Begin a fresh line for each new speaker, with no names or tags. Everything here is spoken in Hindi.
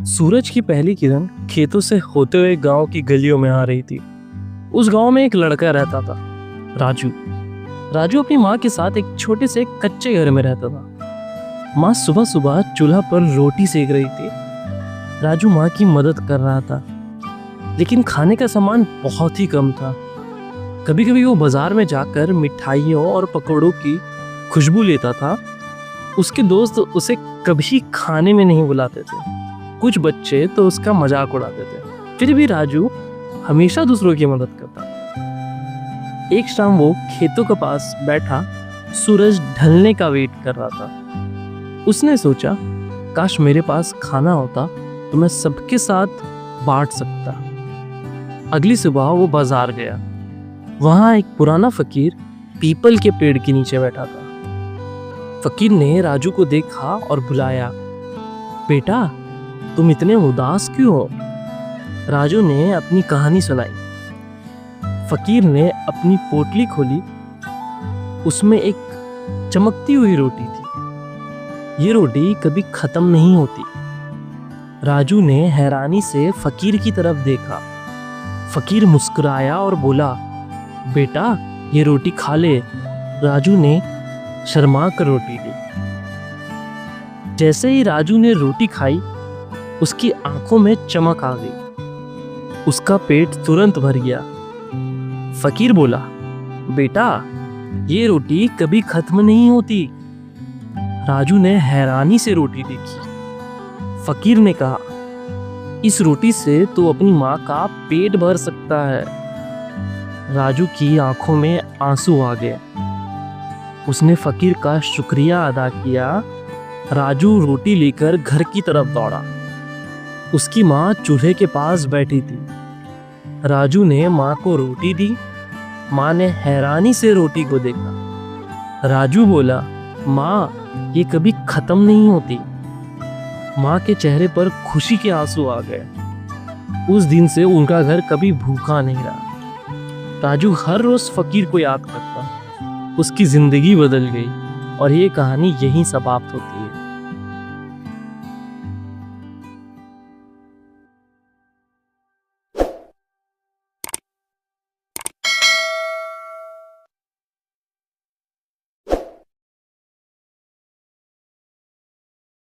सूरज की पहली किरण खेतों से होते हुए गांव की गलियों में आ रही थी। उस गांव में एक लड़का रहता था, राजू। राजू अपनी माँ के साथ एक छोटे से कच्चे घर में रहता था। माँ सुबह सुबह चूल्हा पर रोटी सेक रही थी। राजू माँ की मदद कर रहा था, लेकिन खाने का सामान बहुत ही कम था। कभी कभी वो बाजार में जाकर मिठाइयों और पकौड़ों की खुशबू लेता था। उसके दोस्त उसे कभी खाने में नहीं बुलाते थे, कुछ बच्चे तो उसका मजाक उड़ाते थे। फिर भी राजू हमेशा दूसरों की मदद करता। एक शाम वो खेतों के पास बैठा सूरज ढलने का वेट कर रहा था। उसने सोचा, काश मेरे पास खाना होता तो मैं सबके साथ बांट सकता। अगली सुबह वो बाजार गया। वहां एक पुराना फकीर पीपल के पेड़ के नीचे बैठा था। फकीर ने राजू को देखा और बुलाया, बेटा तुम इतने उदास क्यों हो? राजू ने अपनी कहानी सुनाई। फकीर ने अपनी पोटली खोली। उसमें एक चमकती हुई रोटी थी। ये रोटी कभी खत्म नहीं होती। राजू ने हैरानी से फकीर की तरफ देखा। फकीर मुस्कुराया और बोला, बेटा ये रोटी खा ले। राजू ने शर्मा कर रोटी ली। जैसे ही राजू ने रोटी खाई, उसकी आंखों में चमक आ गई। उसका पेट तुरंत भर गया। फकीर बोला, बेटा ये रोटी कभी खत्म नहीं होती। राजू ने हैरानी से रोटी देखी। फकीर ने कहा, इस रोटी से तो अपनी माँ का पेट भर सकता है। राजू की आंखों में आंसू आ गए। उसने फकीर का शुक्रिया अदा किया। राजू रोटी लेकर घर की तरफ दौड़ा। उसकी माँ चूल्हे के पास बैठी थी। राजू ने माँ को रोटी दी। माँ ने हैरानी से रोटी को देखा। राजू बोला, माँ ये कभी खत्म नहीं होती। माँ के चेहरे पर खुशी के आंसू आ गए। उस दिन से उनका घर कभी भूखा नहीं रहा। राजू हर रोज फकीर को याद करता। उसकी जिंदगी बदल गई और ये कहानी यहीं समाप्त होती है।